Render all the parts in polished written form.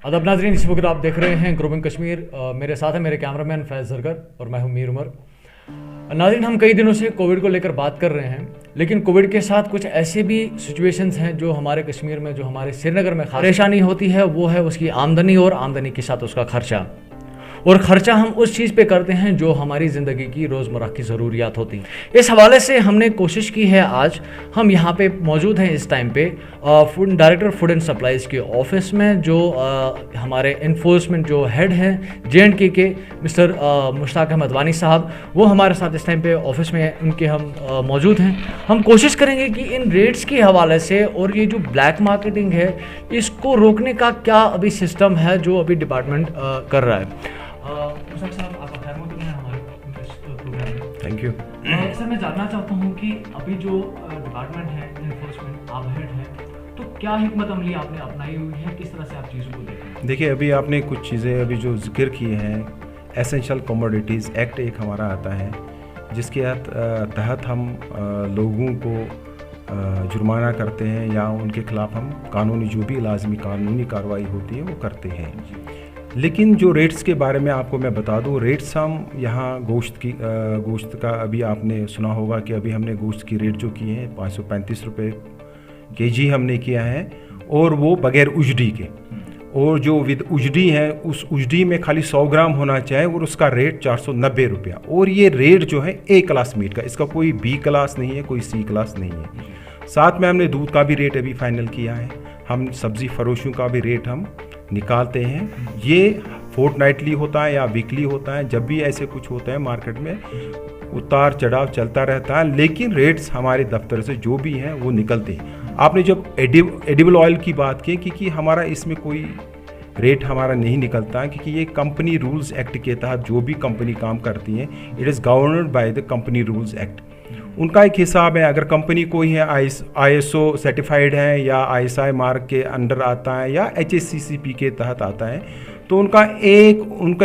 अदब नाज़रीन, इस वक्त आप देख रहे हैं ग्रोविंग कश्मीर। मेरे साथ है मेरे कैमरामैन फैज़ ज़रगर और मैं हूं मीर उमर। नाज़रीन, हम कई दिनों से कोविड को लेकर बात कर रहे हैं, लेकिन कोविड के साथ कुछ ऐसे भी सिचुएशंस हैं जो हमारे कश्मीर में, जो हमारे श्रीनगर में परेशानी होती है, वो है उसकी आमदनी और आमदनी के साथ उसका खर्चा। और ख़र्चा हम उस चीज़ पे करते हैं जो हमारी ज़िंदगी की रोज़मर्रा की ज़रूरियात होती हैं। इस हवाले से हमने कोशिश की है, आज हम यहाँ पे मौजूद हैं इस टाइम पे food director food and supplies के ऑफिस में, जो हमारे इन्फोर्समेंट जो हेड हैं J&K के मिस्टर मुश्ताक अहमद वानी साहब, वो हमारे साथ इस टाइम पे ऑफिस में उनके हम मौजूद हैं। हम कोशिश करेंगे कि इन रेट्स के हवाले से और ये जो ब्लैक मार्केटिंग है, इसको रोकने का क्या अभी सिस्टम है जो अभी डिपार्टमेंट कर रहा है। साहब, आपका खैर मकदम है हमारे प्रोग्राम में। Thank you. सर, मैं जानना चाहता हूँ कि अभी जो डिपार्टमेंट है इन्फोर्समेंट, आप हेड हैं, तो क्या हिकमत अमली आपने अपनाई हुई है, किस तरह से आप चीज़ों को देखें? देखिए, अभी आपने कुछ चीज़ें अभी जो जिक्र की हैं, एसेंशियल कमोडिटीज़ एक्ट एक हमारा आता है, जिसके तहत हम लोगों को जुर्माना करते हैं या उनके ख़िलाफ़ हम कानूनी जो भी लाजमी कानूनी कार्रवाई होती है वो करते हैं। लेकिन जो रेट्स के बारे में आपको मैं बता दूं, रेट्स हम यहाँ गोश्त का अभी आपने सुना होगा कि अभी हमने गोश्त की रेट जो की है 535 रुपये kg हमने किया है, और वो बग़ैर उजड़ी के। और जो विद उजड़ी है, उस उजड़ी में खाली 100 ग्राम होना चाहिए और उसका रेट 490 रुपया। और ये रेट जो है A क्लास मीट का, इसका कोई B क्लास नहीं है, कोई C क्लास नहीं है। साथ में हमने दूध का भी रेट अभी फाइनल किया है, हम सब्ज़ी फरोशों का भी रेट हम निकालते हैं। ये फोर्टनाइटली होता है या वीकली होता है, जब भी ऐसे कुछ होता है मार्केट में उतार चढ़ाव चलता रहता है, लेकिन रेट्स हमारे दफ्तर से जो भी हैं वो निकलते हैं। आपने जब एडिबल ऑयल की बात की, क्योंकि हमारा इसमें कोई रेट हमारा नहीं निकलता है, क्योंकि ये कंपनी रूल्स एक्ट के तहत जो भी कंपनी काम करती है, it is governed by the company rules act. उनका एक हिसाब है, अगर कंपनी कोई है ISO सर्टिफाइड है या ISI मार्क के अंडर आता है या HACCP के तहत आता है, तो उनका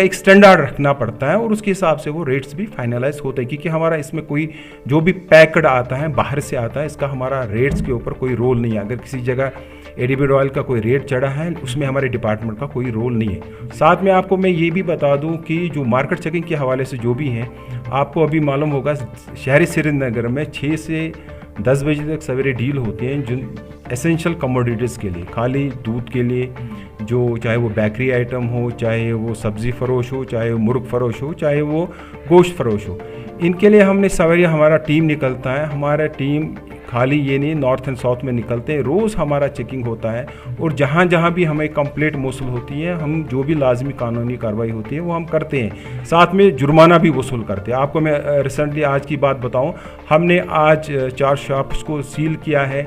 एक स्टैंडर्ड रखना पड़ता है और उसके हिसाब से वो रेट्स भी फाइनलाइज होते हैं। क्योंकि हमारा इसमें कोई जो भी पैक्ड आता है, बाहर से आता है, इसका हमारा रेट्स के ऊपर कोई रोल नहीं है। अगर किसी जगह एडिबल ऑयल का कोई रेट चढ़ा है, उसमें हमारे डिपार्टमेंट का कोई रोल नहीं है। साथ में आपको मैं ये भी बता दूं कि जो मार्केट चेकिंग के हवाले से जो भी हैं, आपको अभी मालूम होगा शहरी श्रीनगर में 6 से 10 बजे तक सवेरे डील होती हैं जिन एसेंशियल कमोडिटीज़ के लिए, खाली दूध के लिए, जो चाहे वो बेकरी आइटम हो, चाहे वो सब्ज़ी फरोश हो, चाहे वो मुर्ग फरोश हो, चाहे वो गोश्त फरोश हो। इनके लिए हमने सवेरे हमारा टीम निकलता है। हमारा टीम खाली ये नहीं, नॉर्थ एंड साउथ में निकलते हैं, रोज़ हमारा चेकिंग होता है और जहाँ जहाँ भी हमें कंप्लेंट मौसूल होती है, हम जो भी लाजमी कानूनी कार्रवाई होती है वो हम करते हैं। साथ में जुर्माना भी वसूल करते हैं। आपको मैं रिसेंटली आज की बात बताऊं, हमने आज 4 शॉप्स को सील किया है,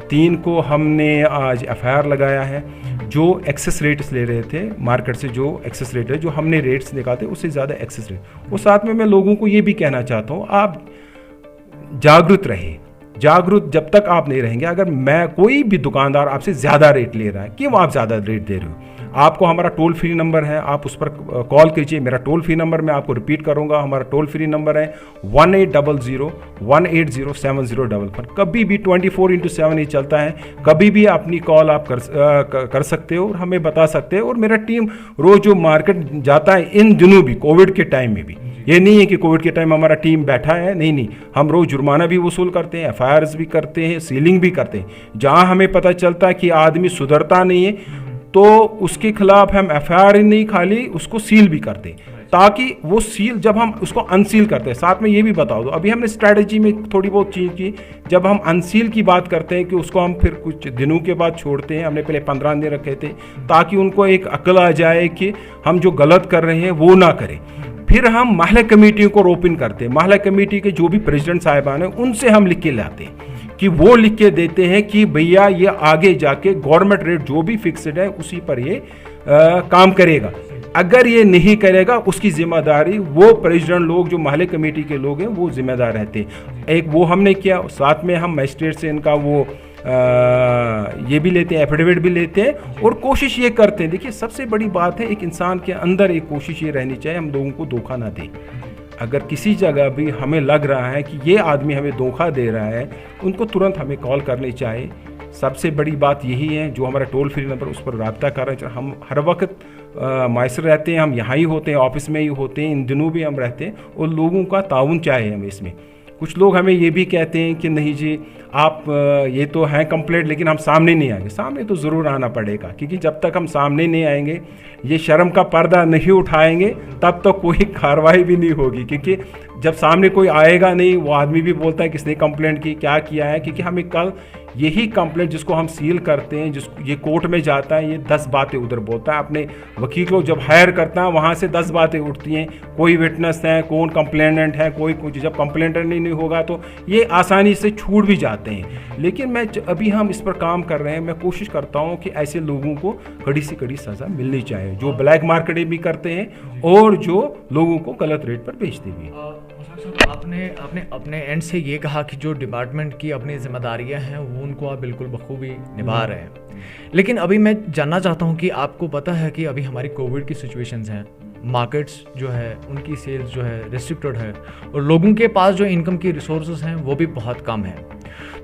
3 को हमने आज FIR लगाया है जो एक्सेस रेट्स ले रहे थे मार्केट से। जो एक्सेस रेट है, जो हमने रेट्स निकालते उससे ज़्यादा एक्सेस रेट। और साथ में मैं लोगों को ये भी कहना चाहता हूँ, आप जागरूक रहे। जागरूक जब तक आप नहीं रहेंगे, अगर मैं कोई भी दुकानदार आपसे ज़्यादा रेट ले रहा है, क्यों आप ज़्यादा रेट दे रहे हो, आपको हमारा टोल फ्री नंबर है, आप उस पर कॉल कीजिए। मेरा टोल फ्री नंबर मैं आपको रिपीट करूंगा, हमारा टोल फ्री नंबर है 1800-180-7055। कभी भी 24/7 ही चलता है, कभी भी अपनी कॉल आप कर सकते हो और हमें बता सकते हो। और मेरा टीम रोज़ जो मार्केट जाता है, इन दिनों भी, कोविड के टाइम में भी, ये नहीं है कि कोविड के टाइम हमारा टीम बैठा है, नहीं, हम रोज़ जुर्माना भी वसूल करते हैं, FIRs भी करते हैं, सीलिंग भी करते हैं। जहाँ हमें पता चलता है कि आदमी सुधरता नहीं है, तो उसके खिलाफ हम FIR नहीं, खाली उसको सील भी करते हैं, ताकि वो सील जब हम उसको अनसील करते हैं। साथ में ये भी बता दो, अभी हमने स्ट्रैटेजी में थोड़ी बहुत चीज़ की, जब हम अनसील की बात करते हैं कि उसको हम फिर कुछ दिनों के बाद छोड़ते हैं। हमने पहले 15 दिन रखे थे ताकि उनको एक अक्ल आ जाए कि हम जो गलत कर रहे हैं वो ना करें। फिर हम महल्ला कमेटियों को रोपिन करते हैं। महल्ला कमेटी के जो भी प्रेसिडेंट साहिबान हैं, उनसे हम लिख के लाते हैं कि वो लिख के देते हैं कि भैया ये आगे जाके गवर्नमेंट रेट जो भी फिक्स्ड है उसी पर ये काम करेगा। अगर ये नहीं करेगा, उसकी जिम्मेदारी वो प्रेसिडेंट लोग जो महल्ले कमेटी के लोग हैं वो जिम्मेदार रहते हैं। एक वो हमने किया, साथ में हम मजिस्ट्रेट से इनका वो ये भी लेते हैं, एफिडेविट भी लेते हैं और कोशिश ये करते हैं। देखिए, सबसे बड़ी बात है, एक इंसान के अंदर एक कोशिश ये रहनी चाहिए, हम लोगों को धोखा ना दें। अगर किसी जगह भी हमें लग रहा है कि ये आदमी हमें धोखा दे रहा है, उनको तुरंत हमें कॉल करनी चाहिए सबसे बड़ी बात यही है, जो हमारा टोल फ्री नंबर उस पर रब्ता कर रहे हैं। हम हर वक्त मैसर रहते हैं, हम यहाँ ही होते हैं, ऑफिस में ही होते हैं, इन दिनों भी हम रहते हैं, और लोगों का ताउन चाहिए हमें इसमें। कुछ लोग हमें ये भी कहते हैं कि नहीं जी आप ये तो हैं कंप्लेंट, लेकिन हम सामने नहीं आएंगे। सामने तो ज़रूर आना पड़ेगा, क्योंकि जब तक हम सामने नहीं आएंगे, ये शर्म का पर्दा नहीं उठाएंगे, तब तक कोई कार्रवाई भी नहीं होगी। क्योंकि जब सामने कोई आएगा नहीं, वो आदमी भी बोलता है किसने कंप्लेंट की, क्या किया है। क्योंकि हमें कल यही कंप्लेंट जिसको हम सील करते हैं, जिसको ये कोर्ट में जाता है, ये 10 बातें उधर बोलता है। अपने वकील को जब हायर करता है, वहाँ से 10 बातें उठती हैं, कोई विटनेस है, कौन कंप्लेनेंट है, कोई कुछ। जब कंप्लेनेंट नहीं होगा तो ये आसानी से छूट भी जाते हैं। लेकिन अभी हम इस पर काम कर रहे हैं। मैं कोशिश करता हूँ कि ऐसे लोगों को कड़ी से कड़ी सज़ा मिलनी चाहिए, जो ब्लैक मार्केटिंग भी करते हैं और जो लोगों को गलत रेट पर बेचते भी हैं। आपने अपने एंड से ये कहा कि जो डिपार्टमेंट की अपनी जिम्मेदारियां हैं वो उनको आप बिल्कुल बखूबी निभा रहे हैं। लेकिन अभी मैं जानना चाहता हूं कि आपको पता है कि अभी हमारी कोविड की सिचुएशंस हैं, मार्केट्स जो है उनकी सेल्स जो है रिस्ट्रिक्टेड है, और लोगों के पास जो इनकम की रिसोर्सेज हैं वो भी बहुत कम है।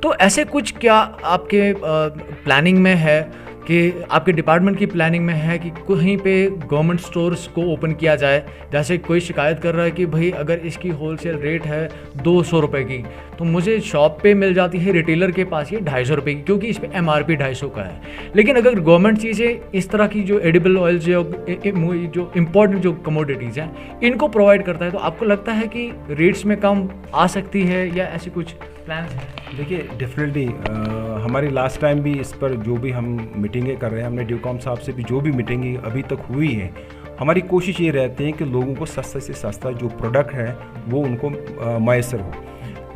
तो ऐसे कुछ क्या आपके प्लानिंग में है, कि आपके डिपार्टमेंट की प्लानिंग में है कि कहीं पे गवर्नमेंट स्टोर्स को ओपन किया जाए? जैसे कोई शिकायत कर रहा है कि भाई अगर इसकी होलसेल रेट है 200 रुपये की, तो मुझे शॉप पे मिल जाती है रिटेलर के पास ये 250 रुपये की, क्योंकि इस पर MRP 250 का है। लेकिन अगर गवर्नमेंट चीज़ें इस तरह की जो एडिबल ऑयल्स जो इम्पोर्टेंट जो कमोडिटीज़ हैं इनको प्रोवाइड करता है, तो आपको लगता है कि रेट्स में कम आ सकती है, या ऐसे कुछ प्लान्स हैं? देखिए, डेफिनेटली हमारी लास्ट टाइम भी इस पर जो भी हम मीटिंगें कर रहे हैं, हमने ड्यूकॉम साहब से भी जो भी मीटिंगें अभी तक हुई है, हमारी कोशिश ये रहती है कि लोगों को सस्ते से सस्ता जो प्रोडक्ट है वो उनको मैसर हो।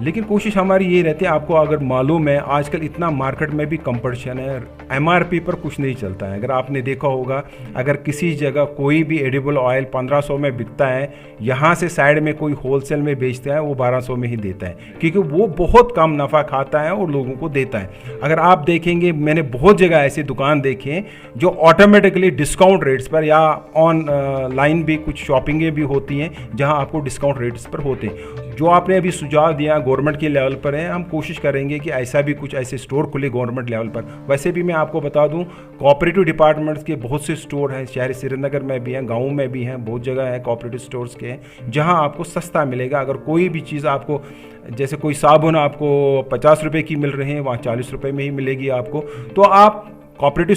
लेकिन कोशिश हमारी ये रहती है, आपको अगर मालूम है आजकल इतना मार्केट में भी कंपटीशन है, MRP पर कुछ नहीं चलता है। अगर आपने देखा होगा, अगर किसी जगह कोई भी एडिबल ऑयल 1500 में बिकता है, यहाँ से साइड में कोई होलसेल में बेचता है, वो 1200 में ही देता है, क्योंकि वो बहुत कम नफ़ा खाता है और लोगों को देता है। अगर आप देखेंगे, मैंने बहुत जगह ऐसी दुकान देखे हैं जो ऑटोमेटिकली डिस्काउंट रेट्स पर, या ऑनलाइन भी कुछ शॉपिंगें भी होती हैं जहाँ आपको डिस्काउंट रेट्स पर होते हैं। जो आपने अभी सुझाव दिया गवर्नमेंट के लेवल पर है, हम कोशिश करेंगे कि ऐसा भी कुछ ऐसे स्टोर खुले गवर्नमेंट लेवल पर। वैसे भी मैं आपको बता दूं, कोऑपरेटिव डिपार्टमेंट्स के बहुत से स्टोर हैं, शहर श्रीनगर में भी हैं, गाँव में भी हैं, बहुत जगह है कोऑपरेटिव स्टोर्स के, जहां आपको सस्ता मिलेगा। अगर कोई भी चीज़ आपको, जैसे कोई साबुन आपको 50 रुपये की मिल रहे हैं, वहाँ 40 रुपये में ही मिलेगी आपको, तो आप कोऑपरेटिव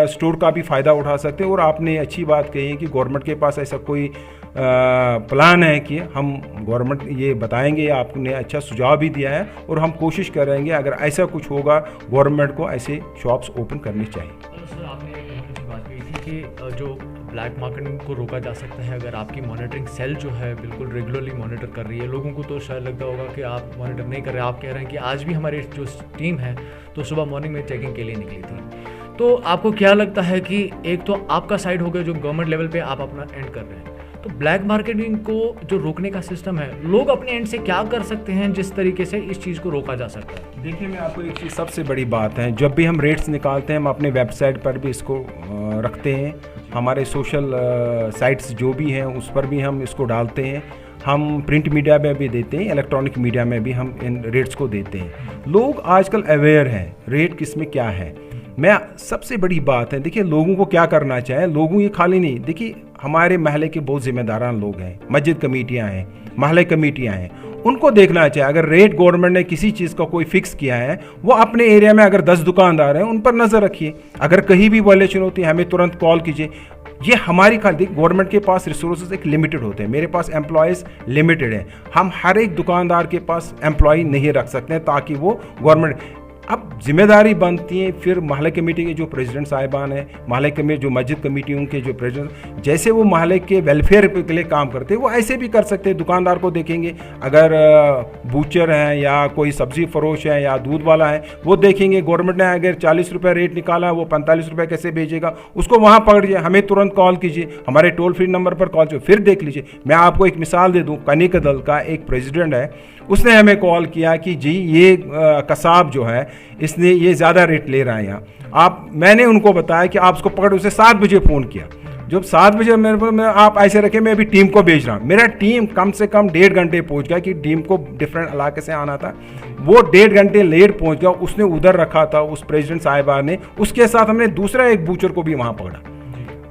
स्टोर का भी फ़ायदा उठा सकते हैं। और आपने अच्छी बात कही है कि गवर्नमेंट के पास ऐसा कोई प्लान है कि हम गवर्नमेंट ये बताएंगे, आपने अच्छा सुझाव भी दिया है, और हम कोशिश करेंगे अगर ऐसा कुछ होगा गवर्नमेंट को ऐसे शॉप्स ओपन करनी चाहिए। सर, आपने एक बात कही थी कि जो ब्लैक मार्केटिंग को रोका जा सकता है अगर आपकी मॉनिटरिंग सेल जो है बिल्कुल रेगुलरली मॉनिटर कर रही है। लोगों को तो शायद लगता होगा कि आप मॉनिटर नहीं कर रहे, आप कह रहे हैं कि आज भी हमारी जो टीम है तो सुबह मॉर्निंग में चेकिंग के लिए निकली थी। तो आपको क्या लगता है कि एक तो आपका साइड हो गया जो गवर्नमेंट लेवल पे आप अपना एंड कर रहे हैं, तो ब्लैक मार्केटिंग को जो रोकने का सिस्टम है, लोग अपने एंड से क्या कर सकते हैं जिस तरीके से इस चीज़ को रोका जा सकता है? देखिए, मैं आपको एक चीज़ सबसे बड़ी बात है, जब भी हम रेट्स निकालते हैं हम अपने वेबसाइट पर भी इसको रखते हैं, हमारे सोशल साइट्स जो भी हैं उस पर भी हम इसको डालते हैं, हम प्रिंट मीडिया में भी देते हैं, इलेक्ट्रॉनिक मीडिया में भी हम इन रेट्स को देते हैं। लोग आजकल अवेयर हैं रेट किस में क्या है। मैं सबसे बड़ी बात है, देखिए लोगों को क्या करना चाहिए, लोगों ये खाली नहीं, देखिए हमारे महल्ले के बहुत जिम्मेदारान लोग हैं, मस्जिद कमेटियां हैं, महल्ले कमेटियां हैं, उनको देखना चाहिए। अगर रेट गवर्नमेंट ने किसी चीज़ का कोई फिक्स किया है, वो अपने एरिया में अगर 10 दुकानदार हैं उन पर नज़र रखिए, अगर कहीं भी वायलेशन होती है हमें तुरंत कॉल कीजिए। ये हमारी खाली, गवर्नमेंट के पास रिसोर्सेज एक लिमिटेड होते हैं, मेरे पास एम्प्लॉयज़ लिमिटेड है, हम हर एक दुकानदार के पास एम्प्लॉय नहीं रख सकते हैं ताकि वो गवर्नमेंट, अब जिम्मेदारी बनती है फिर महल्ले कमेटी के जो प्रेसिडेंट साहिबान हैं, महल्ले कमेटी जो मस्जिद कमेटियों के जो प्रेसिडेंट, जैसे वो महल्ले के वेलफेयर के लिए काम करते हैं वो ऐसे भी कर सकते हैं। दुकानदार को देखेंगे, अगर बूचर हैं या कोई सब्ज़ी फरोश है या दूध वाला है, वो देखेंगे गवर्नमेंट ने अगर 40 रुपये रेट निकाला, वो 45 रुपये कैसे भेजेगा, उसको वहाँ पकड़िए, हमें तुरंत कॉल कीजिए, हमारे टोल फ्री नंबर पर कॉल कीजिए, फिर देख लीजिए। मैं आपको एक मिसाल दे दूँ, कनिक दल का एक प्रेसिडेंट है, उसने हमें कॉल किया कि जी ये कसाब जो है इसने ये ज़्यादा रेट ले रहा है यहाँ, मैंने उनको बताया कि आप उसको पकड़, उसे 7 बजे फ़ोन किया, जब 7 बजे मैं आप ऐसे रखे, मैं अभी टीम को भेज रहा हूँ, मेरा टीम कम से कम 1.5 घंटे पहुँच गया, कि टीम को डिफरेंट इलाके से आना था, वो 1.5 घंटे लेट पहुँच गया, उसने उधर रखा था उस प्रेसिडेंट साहिबा ने, उसके साथ हमने दूसरा एक बूचर को भी वहाँ पकड़ा,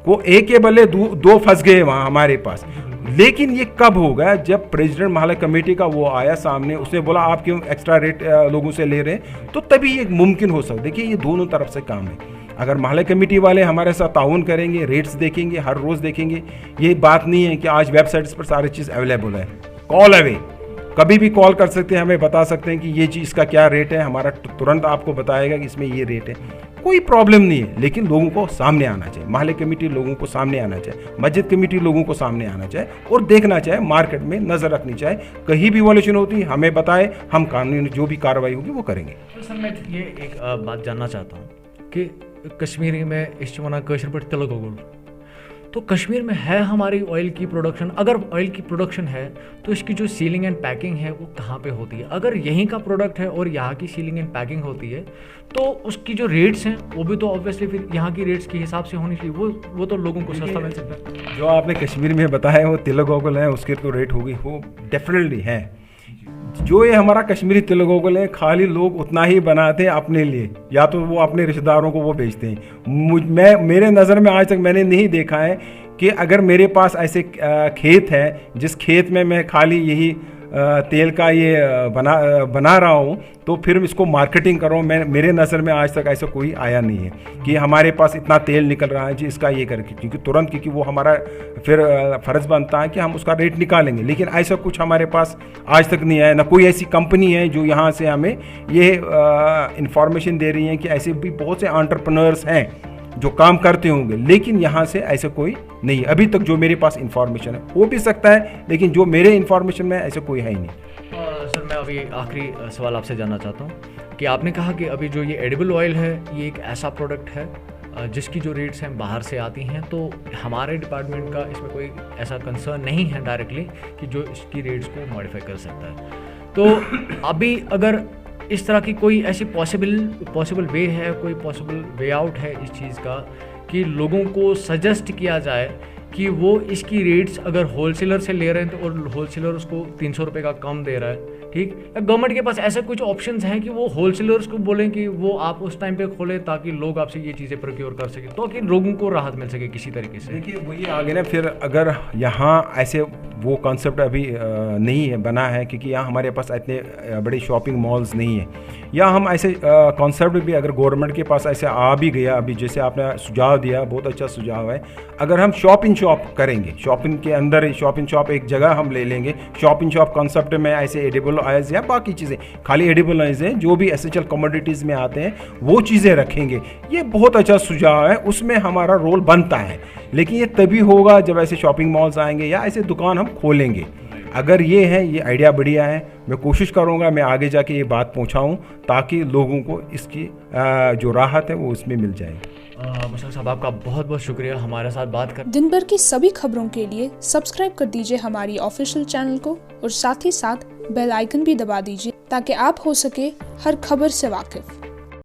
वो एक के बल्ले दो फंस गए वहाँ हमारे पास। लेकिन ये कब होगा, जब प्रेसिडेंट मोहल्ला कमेटी का वो आया सामने, उसने बोला आप क्यों एक्स्ट्रा रेट लोगों से ले रहे हैं, तो तभी ये मुमकिन हो सकता है। देखिए ये दोनों तरफ से काम है, अगर मोहल्ला कमेटी वाले हमारे साथ ताउन करेंगे, रेट्स देखेंगे, हर रोज़ देखेंगे, ये बात नहीं है कि आज वेबसाइट्स पर सारी चीज़ अवेलेबल है, कॉल अवे, कभी भी कॉल कर सकते हैं, हमें बता सकते हैं कि ये चीज़ का क्या रेट है, हमारा तुरंत आपको बताएगा कि इसमें ये रेट है, कोई प्रॉब्लम नहीं है। लेकिन लोगों को सामने आना चाहिए, मोहल्ले कमेटी लोगों को सामने आना चाहिए, मस्जिद कमेटी लोगों को सामने आना चाहिए और देखना चाहिए, मार्केट में नज़र रखनी चाहिए, कहीं भी वॉल्यूशन होती है हमें बताए, हम कानूनी जो भी कार्रवाई होगी वो करेंगे। तो सर मैं ये एक बात जानना चाहता हूँ कि कश्मीरी में इस वना कशर पर तिल गोगुल, तो कश्मीर में है हमारी ऑयल की प्रोडक्शन, अगर ऑयल की प्रोडक्शन है तो इसकी जो सीलिंग एंड पैकिंग है वो कहाँ पे होती है? अगर यहीं का प्रोडक्ट है और यहाँ की सीलिंग एंड पैकिंग होती है तो उसकी जो रेट्स हैं वो भी तो ऑब्वियसली फिर यहाँ की रेट्स के हिसाब से होनी चाहिए, वो तो लोगों को सस्ता मिल सकता है। जो आपने कश्मीर में बताया वो तिल गोगुल है, उसकी तो रेट होगी, वो डेफिनेटली है। जो ये हमारा कश्मीरी तिल गोगुल है, खाली लोग उतना ही बनाते हैं अपने लिए, या तो वो अपने रिश्तेदारों को वो बेचते हैं। मेरे नज़र में आज तक मैंने नहीं देखा है कि अगर मेरे पास ऐसे खेत है जिस खेत में मैं खाली यही तेल का ये बना रहा हूँ, तो फिर इसको मार्केटिंग करो, मेरे नज़र में आज तक ऐसा कोई आया नहीं है कि हमारे पास इतना तेल निकल रहा है जी इसका ये करके, क्योंकि तुरंत, क्योंकि वो हमारा फिर फ़र्ज़ बनता है कि हम उसका रेट निकालेंगे। लेकिन ऐसा कुछ हमारे पास आज तक नहीं आया, ना कोई ऐसी कंपनी है जो यहाँ से हमें ये इंफॉर्मेशन दे रही है कि ऐसे भी बहुत से एंटरप्रेन्योर्स हैं जो काम करते होंगे, लेकिन यहाँ से ऐसा कोई नहीं है अभी तक जो मेरे पास इंफॉर्मेशन है। हो भी सकता है, लेकिन जो मेरे इंफॉर्मेशन में ऐसा कोई है ही नहीं। सर मैं अभी आखिरी सवाल आपसे जानना चाहता हूँ कि आपने कहा कि अभी जो ये एडिबल ऑयल है ये एक ऐसा प्रोडक्ट है जिसकी जो रेट्स हैं बाहर से आती हैं, तो हमारे डिपार्टमेंट का इसमें कोई ऐसा कंसर्न नहीं है डायरेक्टली कि जो इसकी रेट्स को मॉडिफाई कर सकता है। तो अभी अगर इस तरह की कोई ऐसी पॉसिबल वे है, कोई पॉसिबल वे आउट है इस चीज़ का कि लोगों को सजेस्ट किया जाए कि वो इसकी रेट्स अगर होलसेलर से ले रहे हैं तो और होलसेलर उसको 300 रुपये का कम दे रहा है, ठीक, या गवर्नमेंट के पास ऐसे कुछ ऑप्शंस हैं कि वो होलसेलर्स को बोलें कि वो आप उस टाइम पे खोलें ताकि लोग आपसे ये चीज़ें प्रोक्योर कर सकें, तो कि लोगों को राहत मिल सके किसी तरीके से। देखिए वही आगे ना, फिर अगर यहाँ ऐसे वो कॉन्सेप्ट अभी नहीं है बना है, क्योंकि यहाँ हमारे पास इतने बड़े शॉपिंग मॉल्स नहीं है, या हम ऐसे कॉन्सेप्ट भी अगर गवर्नमेंट के पास ऐसे आ भी गया, अभी जैसे आपने सुझाव दिया, बहुत अच्छा सुझाव है, अगर हम शॉप इन शॉप करेंगे, शॉपिंग के अंदर शॉप इन शॉप एक जगह हम ले लेंगे, शॉप इन शॉप कॉन्सेप्ट में ऐसे एडिबल ऑयल्स या बाकी चीज़ें, खाली एडिबल ऑयल्स हैं जो भी एसेंशियल कमोडिटीज़ में आते हैं वो चीज़ें रखेंगे, ये बहुत अच्छा सुझाव है, उसमें हमारा रोल बनता है। लेकिन ये तभी होगा जब ऐसे शॉपिंग मॉल्स आएंगे या ऐसे दुकान हम खोलेंगे। अगर ये है, ये आइडिया बढ़िया है, मैं कोशिश करूँगा मैं आगे जाके ये बात पहुँचाऊँ ताकि लोगों को इसकी जो राहत है वो इसमें मिल जाए। मुशर्रफ साहब आपका बहुत बहुत शुक्रिया हमारे साथ बात कर। दिन भर की सभी खबरों के लिए सब्सक्राइब कर दीजिए हमारी ऑफिशियल चैनल को और साथ ही साथ बेल आइकन भी दबा दीजिए ताकि आप हो सके हर खबर से वाकिफ।